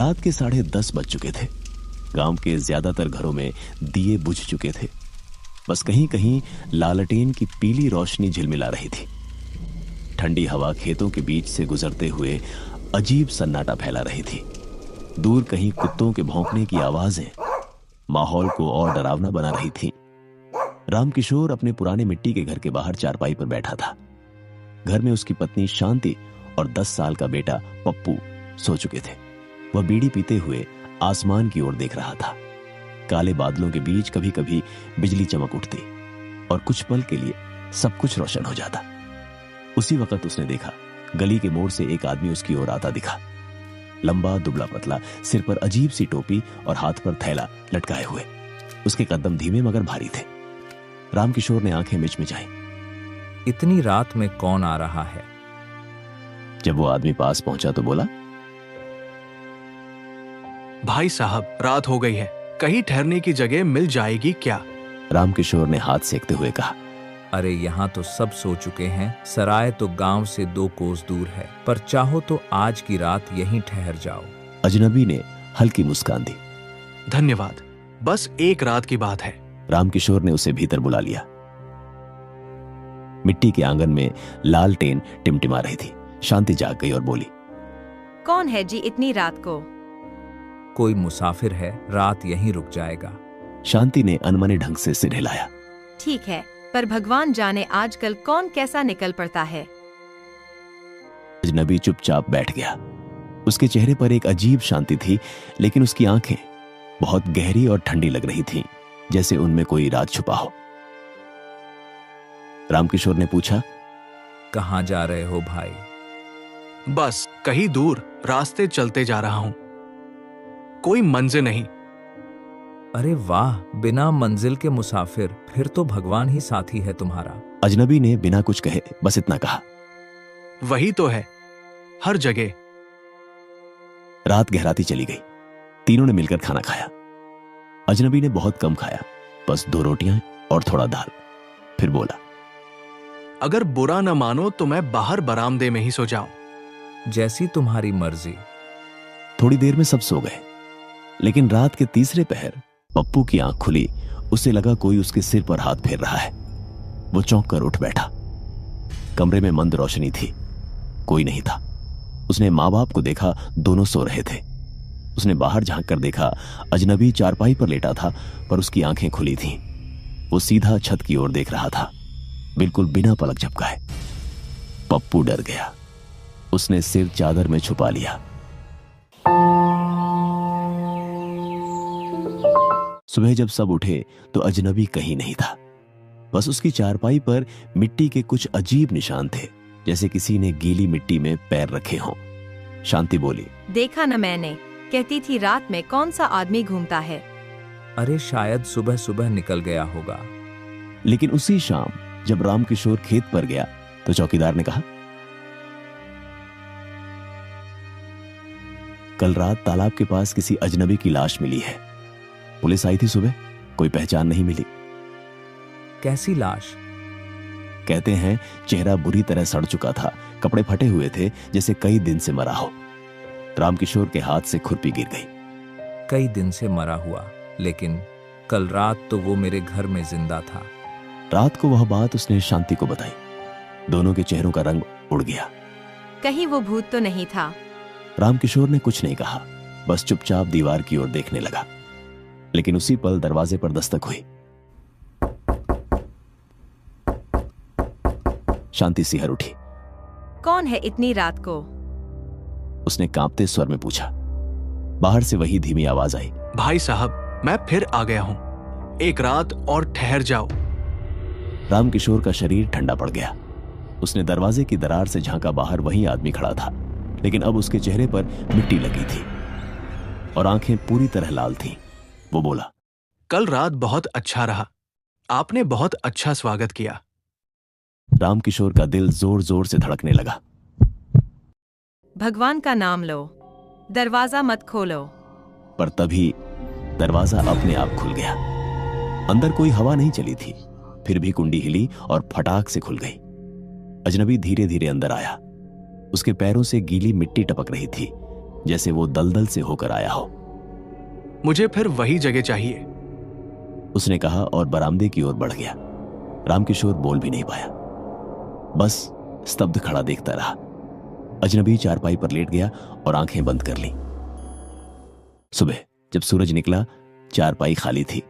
रात के 10:30 बज चुके थे। गांव के ज्यादातर घरों में दिए बुझ चुके थे। बस कहीं कहीं लालटेन की पीली रोशनी झिलमिला रही थी। ठंडी हवा खेतों के बीच से गुजरते हुए अजीब सन्नाटा फैला रही थी। दूर कहीं कुत्तों के भौंकने की आवाजें माहौल को और डरावना बना रही थी। रामकिशोर अपने पुराने मिट्टी के घर के बाहर चारपाई पर बैठा था। घर में उसकी पत्नी शांति और 10 साल का बेटा पप्पू सो चुके थे। वह बीड़ी पीते हुए आसमान की ओर देख रहा था। काले बादलों के बीच कभी कभी बिजली चमक उठती और कुछ पल के लिए सब कुछ रोशन हो जाता। उसी वक्त उसने देखा गली के मोड़ से एक आदमी उसकी ओर आता दिखा। लंबा दुबला पतला, सिर पर अजीब सी टोपी और हाथ पर थैला लटकाए हुए। उसके कदम धीमे मगर भारी थे। रामकिशोर ने आंखें मिचमिचाई। इतनी रात में कौन आ रहा है? जब वो आदमी पास पहुंचा तो बोला, भाई साहब, रात हो गई है, कहीं ठहरने की जगह मिल जाएगी क्या? रामकिशोर ने हाथ सेकते हुए कहा, अरे यहाँ तो सब सो चुके हैं। सराय तो गांव से 2 कोस दूर है, पर चाहो तो आज की रात यहीं ठहर जाओ। अजनबी ने हल्की मुस्कान दी। धन्यवाद, बस एक रात की बात है। रामकिशोर ने उसे भीतर बुला लिया। मिट्टी के आंगन में लालटेन टिमटिमा रही थी। शांति जाग गई और बोली, कौन है जी इतनी रात को? कोई मुसाफिर है, रात यहीं रुक जाएगा। शांति ने अनमने ढंग से सिर हिलाया। ठीक है, पर भगवान जाने आजकल कौन कैसा निकल पड़ता है। अजनबी चुपचाप बैठ गया। उसके चेहरे पर एक अजीब शांति थी, लेकिन उसकी आंखें बहुत गहरी और ठंडी लग रही थीं, जैसे उनमें कोई राज छुपा हो। रामकिशोर ने पूछा, कहाँ जा रहे हो भाई? बस कहीं दूर रास्ते चलते जा रहा हूं, कोई मंजिल नहीं। अरे वाह, बिना मंजिल के मुसाफिर, फिर तो भगवान ही साथी है तुम्हारा। अजनबी ने बिना कुछ कहे बस इतना कहा। वही तो है, हर जगह। रात गहराती चली गई। तीनों ने मिलकर खाना खाया। अजनबी ने बहुत कम खाया, बस 2 रोटियां और थोड़ा दाल। फिर बोला, अगर बुरा न मानो तो मैं बाहर बरामदे में ही सो जाऊं। जैसी तुम्हारी मर्जी। थोड़ी देर में सब सो गए, लेकिन रात के तीसरे पहर पप्पू की आंख खुली। उसे लगा कोई उसके सिर पर हाथ फेर रहा है। वो चौंक कर उठ बैठा। कमरे में मंद रोशनी थी, कोई नहीं था। उसने माँ बाप को देखा, दोनों सो रहे थे। उसने बाहर झांक कर देखा, अजनबी चारपाई पर लेटा था, पर उसकी आंखें खुली थीं। वो सीधा छत की ओर देख रहा था, बिल्कुल बिना पलक झपकाए। पप्पू डर गया। उसने सिर चादर में छुपा लिया। सुबह जब सब उठे तो अजनबी कहीं नहीं था। बस उसकी चारपाई पर मिट्टी के कुछ अजीब निशान थे, जैसे किसी ने गीली मिट्टी में पैर रखे हों। शांति बोली, देखा न मैंने, कहती थी रात में कौन सा आदमी घूमता है। अरे शायद सुबह सुबह निकल गया होगा। लेकिन उसी शाम जब रामकिशोर खेत पर गया तो चौकीदार ने कहा, कल रात तालाब के पास किसी अजनबी की लाश मिली है। पुलिस आई थी सुबह, कोई पहचान नहीं मिली। कैसी लाश? कहते हैं चेहरा बुरी तरह सड़ चुका था, कपड़े फटे हुए थे, जैसे कई दिन से मरा हो। रामकिशोर के हाथ से खुरपी गिर गई। कई दिन से मरा हुआ, लेकिन कल रात तो वो मेरे घर में जिंदा था। रात को वह बात उसने शांति को बताई। दोनों के चेहरों का रंग उड़ गया। कहीं वो भूत तो नहीं था? रामकिशोर ने कुछ नहीं कहा, बस चुपचाप दीवार की ओर देखने लगा। लेकिन उसी पल दरवाजे पर दस्तक हुई। शांति सिहर उठी। कौन है इतनी रात को? उसने कांपते स्वर में पूछा। बाहर से वही धीमी आवाज आई, भाई साहब, मैं फिर आ गया हूं, एक रात और ठहर जाओ। रामकिशोर का शरीर ठंडा पड़ गया। उसने दरवाजे की दरार से झांका। बाहर वही आदमी खड़ा था, लेकिन अब उसके चेहरे पर मिट्टी लगी थी और आंखें पूरी तरह लाल थीं। वो बोला, कल रात बहुत अच्छा रहा, आपने बहुत अच्छा स्वागत किया। रामकिशोर का दिल जोर जोर से धड़कने लगा। भगवान का नाम लो, दरवाजा मत खोलो। पर तभी दरवाजा अपने आप खुल गया। अंदर कोई हवा नहीं चली थी, फिर भी कुंडी हिली और फटाक से खुल गई। अजनबी धीरे धीरे अंदर आया। उसके पैरों से गीली मिट्टी टपक रही थी, जैसे वो दलदल से होकर आया हो। मुझे फिर वही जगह चाहिए, उसने कहा और बरामदे की ओर बढ़ गया। रामकिशोर बोल भी नहीं पाया, बस स्तब्ध खड़ा देखता रहा। अजनबी चारपाई पर लेट गया और आंखें बंद कर ली। सुबह जब सूरज निकला, चारपाई खाली थी।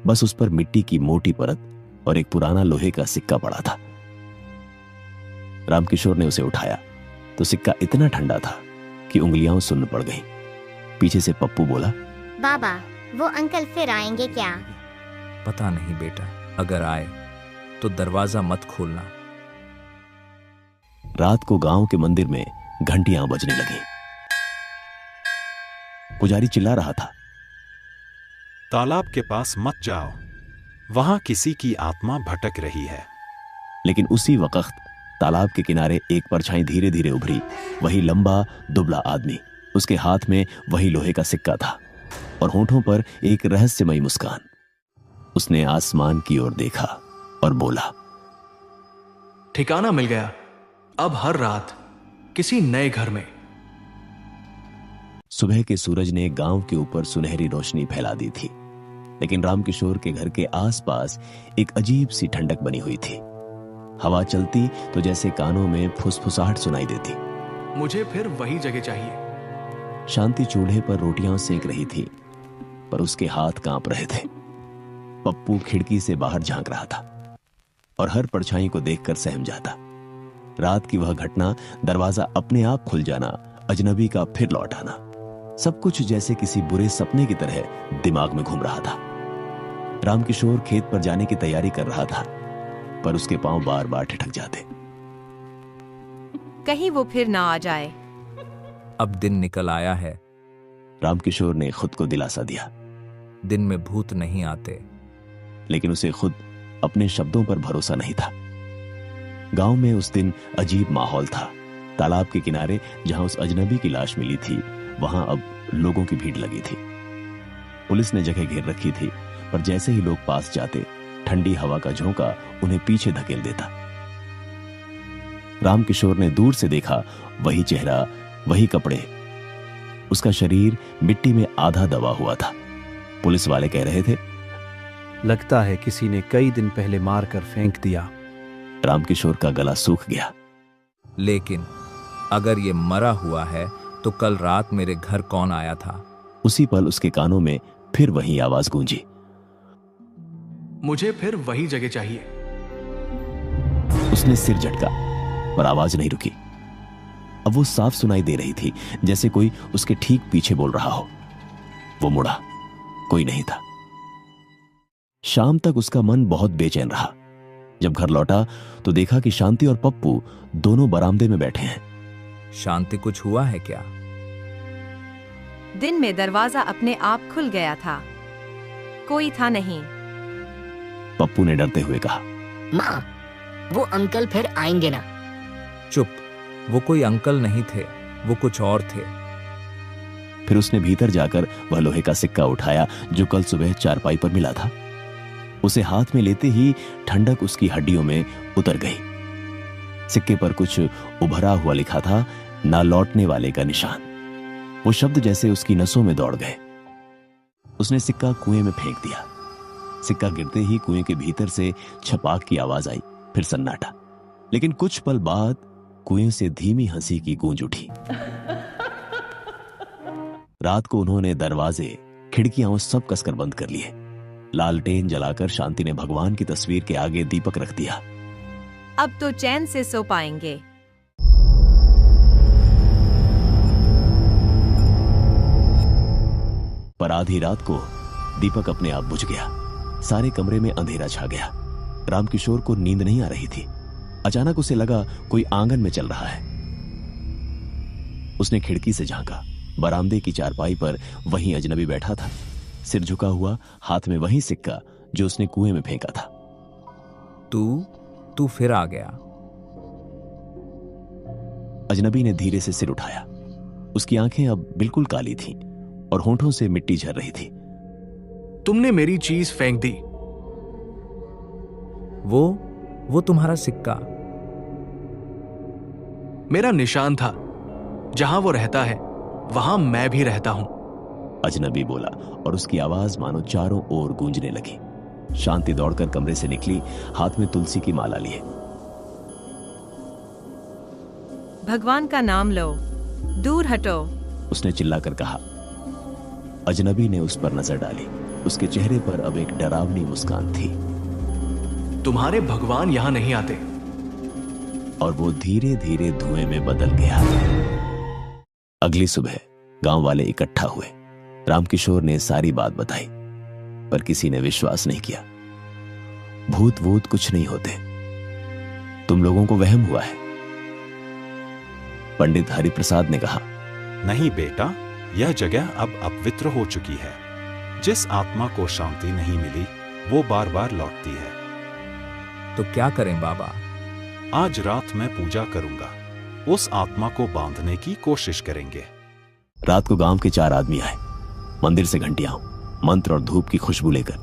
बस उस पर मिट्टी की मोटी परत और एक पुराना लोहे का सिक्का पड़ा था। रामकिशोर ने उसे उठाया तो सिक्का इतना ठंडा था कि उंगलियां सुन्न पड़ गईं। पीछे से पप्पू बोला, बाबा, वो अंकल फिर आएंगे क्या? पता नहीं बेटा, अगर आए तो दरवाजा मत खोलना। रात को गांव के मंदिर में घंटियां बजने लगी। पुजारी चिल्ला रहा था, तालाब के पास मत जाओ, वहां किसी की आत्मा भटक रही है। लेकिन उसी वक्त तालाब के किनारे एक परछाई धीरे धीरे उभरी। वही लंबा दुबला आदमी, उसके हाथ में वही लोहे का सिक्का था और होठों पर एक रहस्यमयी मुस्कान। उसने आसमान की ओर देखा और बोला, ठिकाना मिल गया। अब हर रात किसी नए घर में। सुबह के सूरज ने गांव के ऊपर सुनहरी रोशनी फैला दी थी, लेकिन रामकिशोर के घर के आसपास एक अजीब सी ठंडक बनी हुई थी। हवा चलती तो जैसे कानों में फुसफुसाहट सुनाई देती। मुझे फिर वही जगह चाहिए। शांति चूल्हे पर रोटियां सेक रही थी, पर उसके हाथ कांप रहे थे। पप्पू खिड़की से बाहर झांक रहा था और हर परछाई को देखकर सहम जाता। रात की वह घटना, दरवाजा अपने आप खुल जाना, अजनबी का फिर लौट आना, सब कुछ जैसे किसी बुरे सपने की तरह दिमाग में घूम रहा था। रामकिशोर खेत पर जाने की तैयारी कर रहा था, पर उसके पांव बार बार ठिठक जाते। कहीं वो फिर ना आ जाए। अब दिन निकल आया है। रामकिशोर ने खुद को दिलासा दिया। दिन में भूत नहीं आते। लेकिन उसे खुद अपने शब्दों पर भरोसा नहीं था। गांव में उस दिन अजीब माहौल था। तालाब के किनारे जहां उस अजनबी की लाश मिली थी, वहां अब लोगों की भीड़ लगी थी। पुलिस ने जगह घेर रखी थी, पर जैसे ही लोग पास जाते, ठंडी हवा का झोंका उन्हें पीछे धकेल देता। रामकिशोर ने दूर से देखा, वही चेहरा, वही कपड़े। उसका शरीर मिट्टी में आधा दबा हुआ था। पुलिस वाले कह रहे थे, लगता है किसी ने कई दिन पहले मारकर फेंक दिया। रामकिशोर का गला सूख गया। लेकिन अगर ये मरा हुआ है तो कल रात मेरे घर कौन आया था? उसी पल उसके कानों में फिर वही आवाज गूंजी, मुझे फिर वही जगह चाहिए। उसने सिर झटका, पर आवाज नहीं रुकी। अब वो साफ सुनाई दे रही थी, जैसे कोई उसके ठीक पीछे बोल रहा हो। वो मुड़ा, कोई नहीं था। शाम तक उसका मन बहुत बेचैन रहा। जब घर लौटा तो देखा कि शांति और पप्पू दोनों बरामदे में बैठे हैं। शांति, कुछ हुआ है क्या? दिन में दरवाजा अपने आप खुल गया था, कोई था नहीं। पप्पू ने डरते हुए कहा, माँ, वो अंकल फिर आएंगे ना? चुप, वो कोई अंकल नहीं थे, वो कुछ और थे। फिर उसने भीतर जाकर वह लोहे का सिक्का उठाया जो कल सुबह चारपाई पर मिला था। उसे हाथ में लेते ही ठंडक उसकी हड्डियों में उतर गई। सिक्के पर कुछ उभरा हुआ लिखा था, ना लौटने वाले का निशान। वो शब्द जैसे उसकी नसों में दौड़ गए। उसने सिक्का कुएं में फेंक दिया। सिक्का गिरते ही कुएं के भीतर से छपाक की आवाज आई, फिर सन्नाटा। लेकिन कुछ पल बाद कुएं से धीमी हंसी की गूंज उठी। रात को उन्होंने दरवाजे, खिड़कियां सब कसकर बंद कर लिए। लालटेन जलाकर शांति ने भगवान की तस्वीर के आगे दीपक रख दिया। अब तो चैन से सो पाएंगे। पर आधी रात को दीपक अपने आप बुझ गया। सारे कमरे में अंधेरा छा गया। रामकिशोर को नींद नहीं आ रही थी। अचानक उसे लगा कोई आंगन में चल रहा है। उसने खिड़की से झांका। बरामदे की चारपाई पर वही अजनबी बैठा था, सिर झुका हुआ, हाथ में वही सिक्का जो उसने कुएं में फेंका था। तू फिर आ गया। अजनबी ने धीरे से सिर उठाया। उसकी आंखें अब बिल्कुल काली थीं और होंठों से मिट्टी झर रही थी। तुमने मेरी चीज फेंक दी। वो तुम्हारा सिक्का मेरा निशान था। जहां वो रहता है वहां मैं भी रहता हूं। अजनबी बोला और उसकी आवाज मानो चारों ओर गूंजने लगी। शांति दौड़कर कमरे से निकली, हाथ में तुलसी की माला लिए। भगवान का नाम लो, दूर हटो, उसने चिल्लाकर कहा। अजनबी ने उस पर नजर डाली। उसके चेहरे पर अब एक डरावनी मुस्कान थी। तुम्हारे भगवान यहां नहीं आते। और वो धीरे धीरे धुएं में बदल गया। अगली सुबह गांव वाले इकट्ठा हुए। रामकिशोर ने सारी बात बताई, पर किसी ने विश्वास नहीं किया। भूत वूत कुछ नहीं होते, तुम लोगों को वहम हुआ है। पंडित हरिप्रसाद ने कहा, नहीं बेटा, यह जगह अब अपवित्र हो चुकी है। जिस आत्मा को शांति नहीं मिली वो बार बार लौटती है। तो क्या करें बाबा? आज रात मैं पूजा करूंगा, उस आत्मा को बांधने की कोशिश करेंगे। रात को गांव के 4 आदमी आए, मंदिर से घंटियां, मंत्र और धूप की खुशबू लेकर।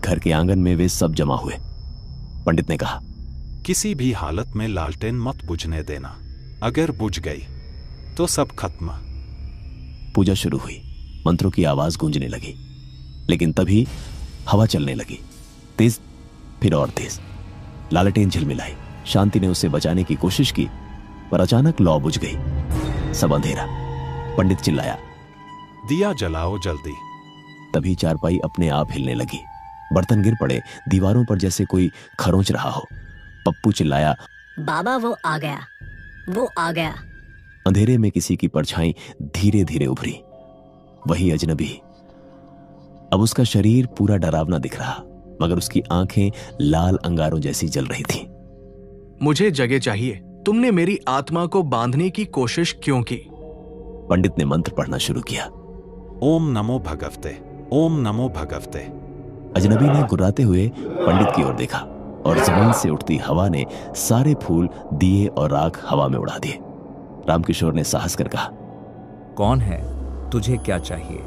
घर के आंगन में वे सब जमा हुए। पंडित ने कहा, किसी भी हालत में लालटेन मत बुझने देना। अगर बुझ गई तो सब खत्म। पूजा शुरू हुई। मंत्रों की आवाज गूंजने लगी, लेकिन तभी हवा चलने लगी, तेज, फिर और तेज। लालटेन झिलमिलाई। शांति ने उसे बचाने की कोशिश की, पर अचानक लौ बुझ गई। सब अंधेरा। पंडित चिल्लाया, दिया जलाओ जल्दी। तभी चारपाई अपने आप हिलने लगी। बर्तन गिर पड़े, दीवारों पर जैसे कोई खरोंच रहा हो। पप्पू चिल्लाया, बाबा वो आ गया, वो आ गया। अंधेरे में किसी की परछाई धीरे धीरे उभरी। वही अजनबी। अब उसका शरीर पूरा डरावना दिख रहा, मगर उसकी आंखें लाल अंगारों जैसी जल रही थीं। मुझे जगह चाहिए। तुमने मेरी आत्मा को बांधने की कोशिश क्यों की? पंडित ने मंत्र पढ़ना शुरू किया। ओम नमो भगवते, ओम नमो भगवते। अजनबी ने गुर्राते हुए पंडित की ओर देखा और जमीन से उठती हवा ने सारे फूल, दिए और राख हवा में उड़ा दिए। रामकिशोर ने साहस कर कहा, कौन है? तुझे क्या चाहिए?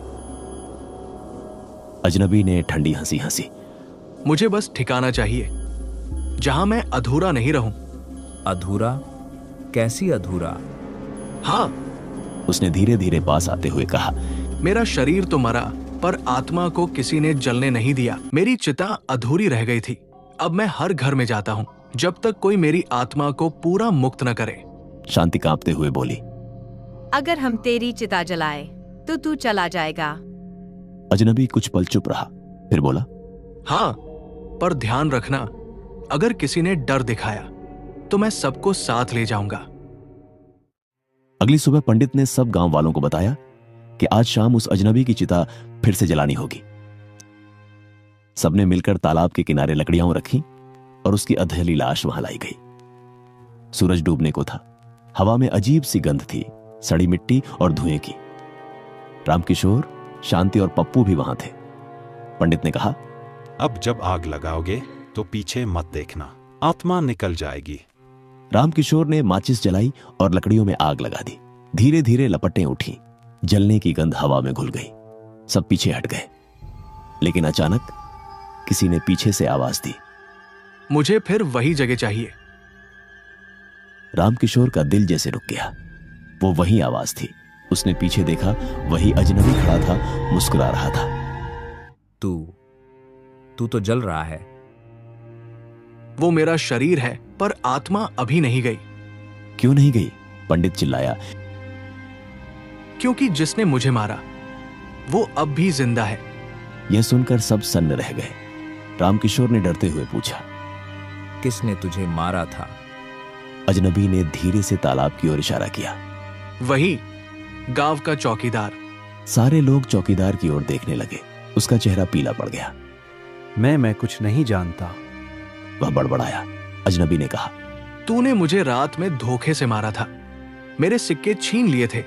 अजनबी ने ठंडी हंसी हंसी। मुझे बस ठिकाना चाहिए, जहां मैं अधूरा नहीं रहूं। अधूरा? कैसी अधूरा? हाँ, उसने धीरे धीरे पास आते हुए कहा, मेरा शरीर तो मरा, पर आत्मा को किसी ने जलने नहीं दिया। मेरी चिता अधूरी रह गई थी। अब मैं हर घर में जाता हूँ जब तक कोई मेरी आत्मा को पूरा मुक्त न करे। शांति कांपते हुए बोली, अगर हम तेरी चिता जलाए तो तू चला जाएगा। अजनबी कुछ पल चुप रहा, फिर बोला, हाँ, पर ध्यान रखना, अगर किसी ने डर दिखाया तो मैं सबको साथ ले जाऊंगा। अगली सुबह पंडित ने सब गांव वालों को बताया कि आज शाम उस अजनबी की चिता फिर से जलानी होगी। सबने मिलकर तालाब के किनारे लकड़ियां रखी और उसकी अधेली लाश वहां लाई गई। सूरज डूबने को था। हवा में अजीब सी गंध थी, सड़ी मिट्टी और धुएं की। रामकिशोर, शांति और पप्पू भी वहां थे। पंडित ने कहा, अब जब आग लगाओगे तो पीछे मत देखना, आत्मा निकल जाएगी। रामकिशोर ने माचिस जलाई और लकड़ियों में आग लगा दी। धीरे धीरे लपटें उठी, जलने की गंध हवा में घुल गई। सब पीछे हट गए, लेकिन अचानक किसी ने पीछे से आवाज दी, मुझे फिर वही जगह चाहिए। रामकिशोर का दिल जैसे रुक गया। वो वही आवाज थी। उसने पीछे देखा, वही अजनबी खड़ा था, मुस्कुरा रहा था। तू तो जल रहा है। वो मेरा शरीर है, पर आत्मा अभी नहीं गई। क्यों नहीं गई? पंडित चिल्लाया। क्योंकि जिसने मुझे मारा वो अब भी जिंदा है। यह सुनकर सब सन्न रह गए। रामकिशोर ने डरते हुए पूछा, किसने तुझे मारा था? अजनबी ने धीरे से तालाब की ओर इशारा किया। वही गांव का चौकीदार। सारे लोग चौकीदार की ओर देखने लगे। उसका चेहरा पीला पड़ गया। मैं कुछ नहीं जानता, वह बड़बड़ाया। अजनबी ने कहा, तूने मुझे रात में धोखे से मारा था, मेरे सिक्के छीन लिए थे,